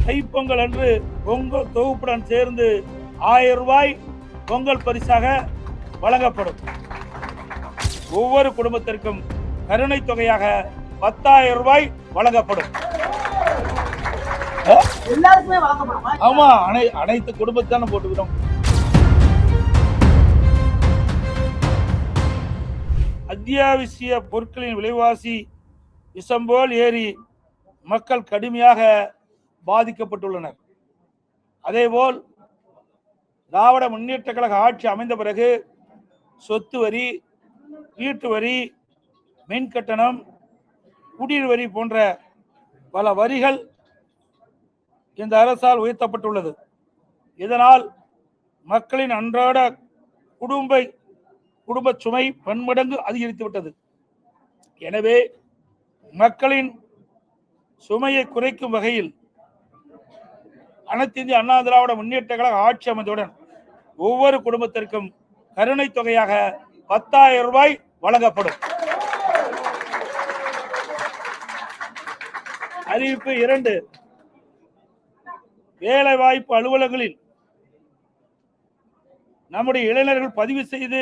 தைப்பொங்கல் அன்று பொங்கல் தொகுப்புடன் சேர்ந்து 1000 ரூபாய் பொங்கல் பரிசாக வழங்கப்படும். ஒவ்வொரு குடும்பத்திற்கும் கருணை தொகையாக 10,000 ரூபாய் வழங்கப்படும். ஆமா, அனைத்து குடும்பத்தான போட்டுக்கிறோம். அத்தியாவசிய பொருட்களின் விலைவாசி விஷம்போல் ஏறி மக்கள் கடுமையாக பாதிக்கப்பட்டுள்ளனர். அதேபோல் திராவிட முன்னேற்ற கழக ஆட்சி அமைந்த பிறகு சொத்து வரி, வீட்டு வரி, மின் கட்டணம், குடிநீர் வரி போன்ற பல வரிகள் இந்த அரசால் உயர்த்தப்பட்டுள்ளது. இதனால் மக்களின் அன்றாட குடும்ப சுமை பன்மடங்கு அதிகரித்துவிட்டது. எனவே மக்களின் சுமையை குறைக்கும் வகையில் அனைத்து இந்திய அண்ணா திராவிட முன்னேற்ற கழக ஆட்சி அமைந்தவுடன் ஒவ்வொரு குடும்பத்திற்கும் கருணை தொகையாக 10,000 ரூபாய் வழங்கப்படும். அறிவிப்பு 2. வேலைவாய்ப்பு அலுவலகங்களில் நம்முடைய இளைஞர்கள் பதிவு செய்து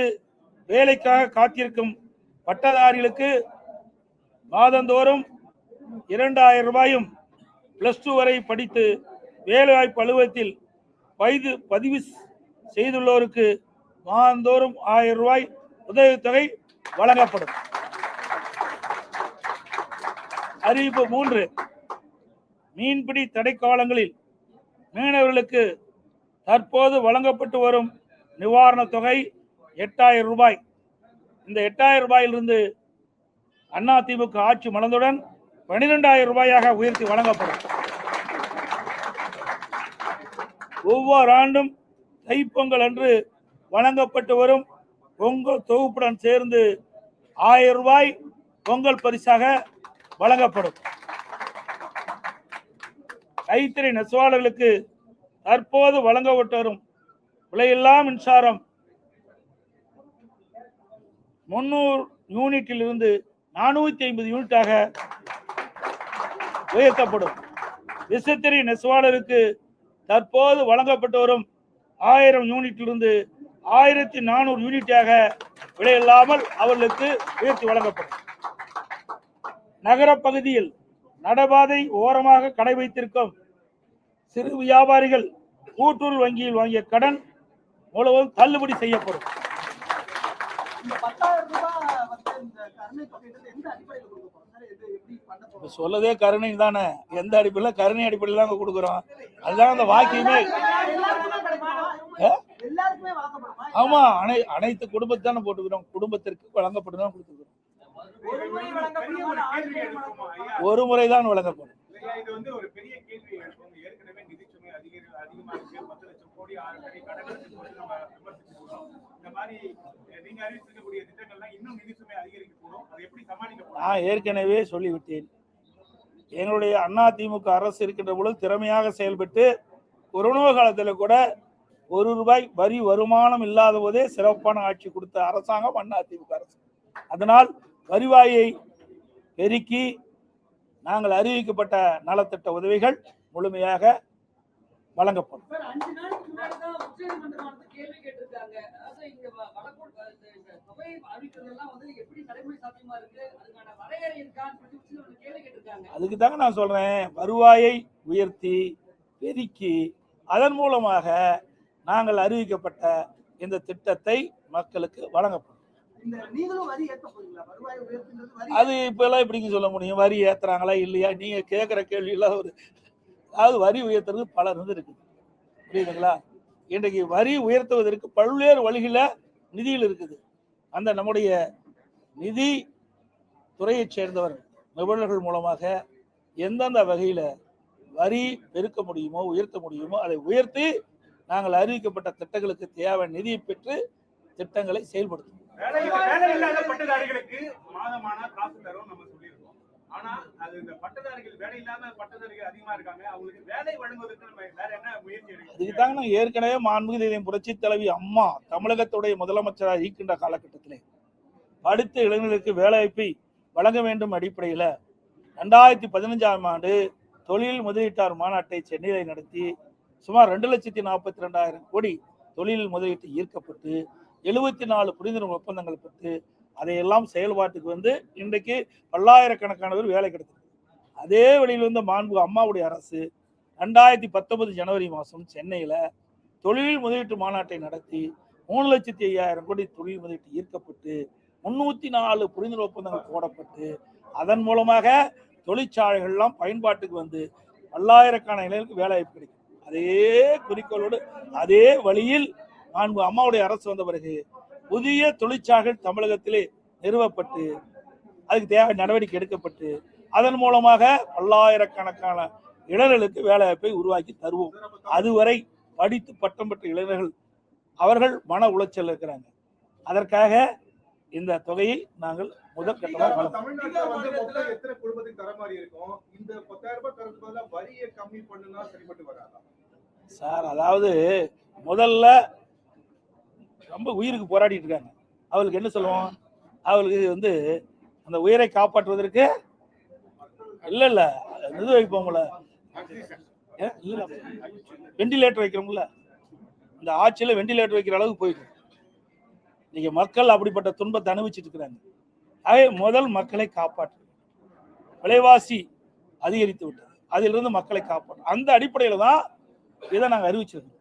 வேலைக்காக காத்திருக்கும் பட்டதாரிகளுக்கு மாதந்தோறும் 2,000 ரூபாயும் +2 வரை படித்து வேலைவாய்ப்பு அலுவலகத்தில் பதிவு செய்துள்ளோருக்கு மாதந்தோறும் 1000 ரூபாய் உதவித்தொகை வழங்கப்படும். அறிவிப்பு 3. மீன்பிடி தடைக்காலங்களில் மீனவர்களுக்கு தற்போது வழங்கப்பட்டு வரும் நிவாரணத் தொகை 8,000 ரூபாய். இந்த 8,000 ரூபாயிலிருந்து அதிமுக ஆட்சி மலர்ந்தவுடன் 12,000 ரூபாயாக உயர்த்தி வழங்கப்படும். ஒவ்வொரு ஆண்டும் தைப்பொங்கல் அன்று வழங்கப்பட்டு வரும் பொங்கல் தொகுப்புடன் சேர்ந்து 1000 ரூபாய் பொங்கல் பரிசாக வழங்கப்படும். கைத்தறி நெசவாளர்களுக்கு தற்போது வழங்கப்பட்டு வரும் விலையில்லா மின்சாரம் 300 யூனிட்டில் இருந்து 450 யூனிட்டாக உயர்த்தப்படும். விசைத்தறி நெசவாளருக்கு தற்போது வழங்கப்பட்டு வரும் 1000 யூனிட்டிலிருந்து 1400 யூனிட்டாக விலையில்லாமல் அவர்களுக்கு உயர்த்தி வழங்கப்படும். நகர பகுதியில் நடைபாதை ஓரமாக கடை வைத்திருக்கும் சிறு வியாபாரிகள் கூட்டுறவு வங்கியில் வாங்கிய கடன் முழுவதும் தள்ளுபடி செய்யப்படும். சொல்லதே கருணை தானே, எந்த அடிப்படையில் கருணை அடிப்படையில் தான் கொடுக்குறோம். அதுதான் அந்த வாக்கியமே. ஆமா, அனைத்து குடும்பத்தான போட்டுக்கிறோம். குடும்பத்திற்கு வழங்கப்படும் கொடுத்துக்கிறோம். ஒரு முறைதான் வழங்கப்படும். நான் ஏற்கனவே சொல்லிவிட்டேன். எங்களுடைய அதிமுக அரசு இருக்கின்ற பொழுது திறமையாக செயல்பட்டு கொரோனா காலத்தில் கூட 1 ரூபாய் வரி வருமானம் இல்லாத போதே சிறப்பான ஆட்சி கொடுத்த அரசாங்கம் அதிமுக அரசு. அதனால் வருவாயை பெருக்கி நாங்கள் அறிவிக்கப்பட்ட நலத்திட்ட உதவிகள் முழுமையாக வழங்கப்படும். அதுக்கு தாங்க நான் சொல்றேன், வருவாயை உயர்த்தி பெருக்கி அதன் மூலமாக நாங்கள் அறிவிக்கப்பட்ட இந்த திட்டத்தை மக்களுக்கு வழங்கப்படும். அது இப்ப எல்லாம் எப்படிங்க சொல்ல முடியும்? வரி ஏத்துறாங்களா இல்லையா? நீங்க கேட்கிற கேள்வி எல்லாம் அதாவது வரி உயர்த்துறது பலர் இருக்கு, புரியுதுங்களா? இன்றைக்கு வரி உயர்த்துவதற்கு பல்வேறு வழிகள நிதியில் இருக்குது. அந்த நம்முடைய நிதி துறையை சேர்ந்தவர் நிபுணர்கள் மூலமாக எந்தெந்த வகையில வரி பெருக்க முடியுமோ உயர்த்த முடியுமோ அதை உயர்த்தி நாங்கள் அறிவிக்கப்பட்ட திட்டங்களுக்கு தேவை நிதியை பெற்று திட்டங்களை செயல்படுத்தும். அதுக்குதாங்க நான் ஏற்கனவே மாண்புமிகு புரட்சி தலைவி அம்மா தமிழகத்துடைய முதலமைச்சராக இருக்கின்ற காலகட்டத்திலே படித்த இளைஞர்களுக்கு வேலைவாய்ப்பை வழங்க வேண்டும் அடிப்படையில் 2015ஆம் ஆண்டு தொழில் முதலீட்டாளர் மாநாட்டை சென்னையில் நடத்தி சுமார் 2,42,000 கோடி தொழில் முதலீட்டு ஈர்க்கப்பட்டு 74 புரிந்துணர்வு ஒப்பந்தங்கள் பெற்று அதையெல்லாம் செயல்பாட்டுக்கு வந்து இன்றைக்கு பல்லாயிரக்கணக்கானவர் வேலை கிடைத்தது. அதே வழியில் வந்து மாண்பு அம்மாவுடைய அரசு 2019 ஜனவரி மாதம் சென்னையில் தொழில் முதலீட்டு மாநாட்டை நடத்தி 3,05,000 கோடி தொழில் முதலீட்டு ஈர்க்கப்பட்டு 304 புரிந்துணர்வு ஒப்பந்தங்கள் போடப்பட்டு அதன் மூலமாக தொழிற்சாலைகள்லாம் பயன்பாட்டுக்கு வந்து பல்லாயிரக்கணக்கான இளைஞர்களுக்கு வேலை வாய்ப்பு கிடைக்கும். அதே குறிக்கோளோடு அதே வழியில் மாண்பு அம்மாவுடைய அரசு வந்த பிறகு புதிய தொழிற்சாலைகள் தமிழகத்திலே நிறுவப்பட்டு அதுக்கு தேவை நடவடிக்கை எடுக்கப்பட்டு அதன் மூலமாக பல்லாயிரக்கணக்கான இளைஞர்களுக்கு வேலை வாய்ப்பை உருவாக்கி தருவோம். அதுவரை படித்து பட்டம் பெற்ற இளைஞர்கள் அவர்கள் மன உளைச்சல் இருக்கிறாங்க. அதற்காக இந்த தொகையை நாங்கள் முதல் கட்டமாக சார், அதாவது முதல்ல ரொம்ப உயிருக்கு போராடிட்டு இருக்காங்க. அவளுக்கு என்ன சொல்லுவோம், அவளுக்கு வந்து அந்த உயிரை காப்பாற்றுவதற்கு இல்ல இது வைப்போம்ல, இல்ல வெண்டிலேட்டர் வைக்கிறோம்ல, இந்த ஆட்சியில் வெண்டிலேட்டர் வைக்கிற அளவுக்கு போயிடும். நீங்க மக்கள் அப்படிப்பட்ட துன்பத்தை அனுபவிச்சுட்டு இருக்கிறாங்க. ஆகவே முதல் மக்களை காப்பாற்று. விலைவாசி அதிகரித்து விட்டது, அதிலிருந்து மக்களை காப்பாற்று. அந்த அடிப்படையில் தான் இதை நாங்கள் அறிவிச்சிருக்கோம்.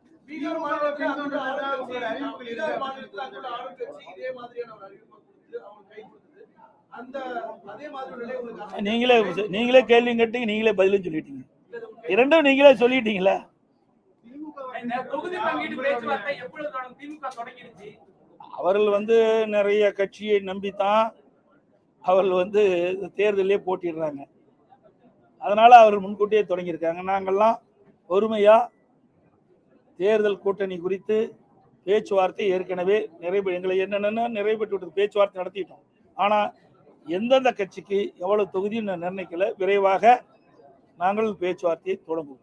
நீங்களே கேள்வி கேட்டீங்க, நீங்களே பதிலும் சொல்லிட்டீங்க. இரண்டும் நீங்களே சொல்லிட்டீங்களா? அவர்கள் வந்து நிறைய கட்சியை நம்பித்தான் அவர்கள் வந்து தேர்தலே போட்டிடுறாங்க. அதனால அவர்கள் முன்கூட்டியே தொடங்கியிருக்காங்க. நாங்கள்லாம் பொறுமையா தேர்தல் கூட்டணி குறித்து பேச்சுவார்த்தை ஏற்கனவே எங்களை என்னென்ன நிறைவேற்றி விட்டது, பேச்சுவார்த்தை நடத்திட்டோம். ஆனால் எந்தெந்த கட்சிக்கு எவ்வளவு தொகுதின்னு நிர்ணயிக்கல. விரைவாக நாங்கள் பேச்சுவார்த்தையை தொடங்குவோம்.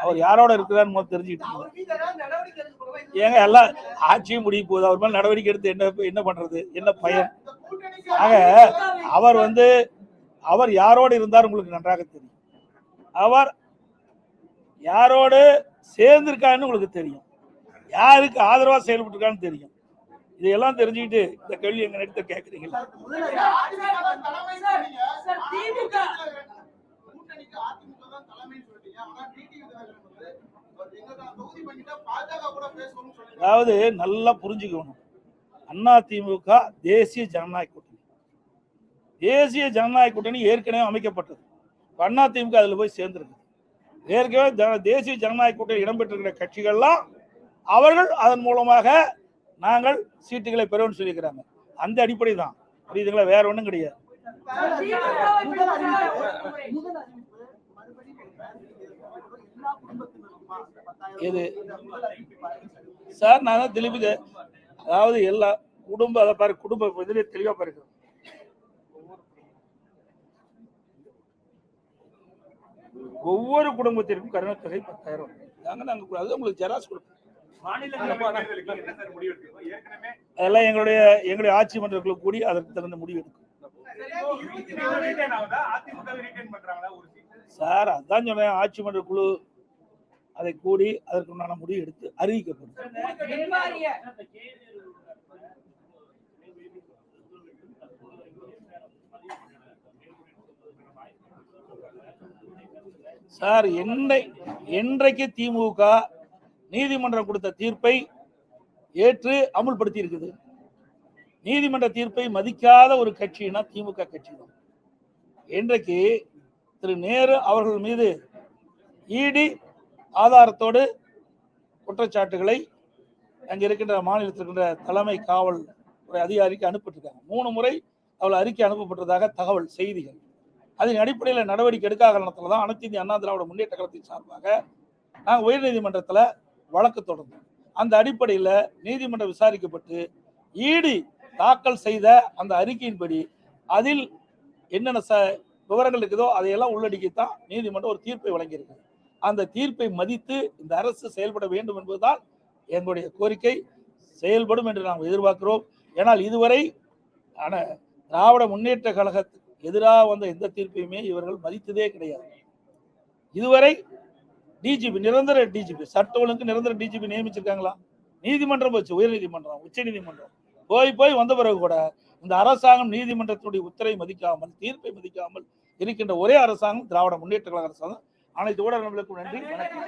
அவர் யாரோட இருக்கிறார் தெரிஞ்சுக்கிட்டு ஏங்க எல்லாம் ஆட்சியும் முடிய போகுது, அவர் மேல நடவடிக்கை எடுத்து என்ன பண்றது, என்ன பயன்? ஆக அவர் யாரோடு இருந்தார் உங்களுக்கு நன்றாக தெரியும். அவர் யாரோடு சேர்ந்திருக்கான்னு உங்களுக்கு தெரியும், யாருக்கு ஆதரவா செயல்பட்டு இருக்கான்னு தெரியும். இதெல்லாம் தெரிஞ்சுக்கிட்டு இந்த கேள்வி எங்க நேரத்தை கேட்கறீங்களா? அதாவது நல்லா புரிஞ்சுக்கணும், அதிமுக தேசிய ஜனநாயக கூட்டணி. தேசிய ஜனநாயக கூட்டணி ஏற்கனவே அமைக்கப்பட்டது. அதிமுக அதுல போய் சேர்ந்திருக்கு. ஏற்கனவே தேசிய ஜனநாயக கூட்டணி இடம்பெற்றிருக்கிற கட்சிகள்லாம் அவர்கள் அதன் மூலமாக நாங்கள் சீட்டுகளை பெறுவோம்னு சொல்லியிருக்கிறாங்க. அந்த அடிப்படை தான், புரியுதுங்களா? வேற ஒன்றும் கிடையாது. இது சார் நான் தான் திருப்பி, அதாவது எல்லா குடும்ப அதை பாரு, குடும்ப இதிலே தெளிவா பாருங்க. ஒவ்வொரு குடும்பத்திற்கும் கருணை தொகை 10,000 நாங்கள் அது உங்களுக்கு ஜெராக்ஸ் கொடுப்போம். அதெல்லாம் எங்களுடைய ஆட்சி மன்றங்களுக்கு கூடி அதற்கு தகுந்த முடிவு எடுக்கும் சார். அதான் சொன்னேன், ஆட்சி மன்ற குழு அதை கூடி அதற்குண்டான முடிவு எடுத்து அறிவிக்கப்படும். சார், என்றைக்கு திமுக நீதிமன்றம் கொடுத்த தீர்ப்பை ஏற்று அமுல்படுத்தி இருக்குது. நீதிமன்ற தீர்ப்பை மதிக்காத ஒரு கட்சினா திமுக கட்சி தான். இன்றைக்கு திரு நேரு அவர்கள் மீது இடி ஆதாரத்தோடு குற்றச்சாட்டுகளை அங்கே இருக்கின்ற மாநிலத்தில் இருக்கின்ற தலைமை காவல் அதிகாரிக்கு அனுப்பிட்டிருக்காங்க. 3 முறை அவள் அறிக்கை அனுப்பப்பட்டதாக தகவல் செய்திகள். அதன் அடிப்படையில் நடவடிக்கை எடுக்காத காரணத்தில் தான் அனைத்து இந்திய அண்ணா திராவிட முன்னேற்ற கழகத்தின் சார்பாக நாங்கள் உயர்நீதிமன்றத்தில் வழக்கு தொடர்ந்தோம். அந்த அடிப்படையில் நீதிமன்றம் விசாரிக்கப்பட்டு இடி தாக்கல் செய்த அந்த அறிக்கையின்படி அதில் என்னென்ன விவரங்கள் இருக்குதோ அதையெல்லாம் உள்ளடக்கித்தான் நீதிமன்றம் ஒரு தீர்ப்பை வழங்கியிருக்கு. அந்த தீர்ப்பை மதித்து இந்த அரசு செயல்பட வேண்டும் என்பதுதான் எங்களுடைய கோரிக்கை. செயல்படும் என்று நாம் எதிர்பார்க்கிறோம். ஏனால் இதுவரை திராவிட முன்னேற்ற கழகத்துக்கு எதிராக வந்த எந்த தீர்ப்பையுமே இவர்கள் மதித்ததே கிடையாது. இதுவரை டிஜிபி, நிரந்தர டிஜிபி, சட்ட ஒழுங்கு நிரந்தர டிஜிபி நியமிச்சிருக்காங்களா? நீதிமன்றம் போச்சு, உயர்நீதிமன்றம், உச்ச நீதிமன்றம் போய் வந்த பிறகு கூட இந்த அரசாங்கம் நீதிமன்றத்தினுடைய உத்தரவை மதிக்காமல், தீர்ப்பை மதிக்காமல் இருக்கின்ற ஒரே அரசாங்கம் திராவிட முன்னேற்ற கழக அரசாங்கம். அனைத்து ஊடகங்களுக்கும் நன்றி, வணக்கம்.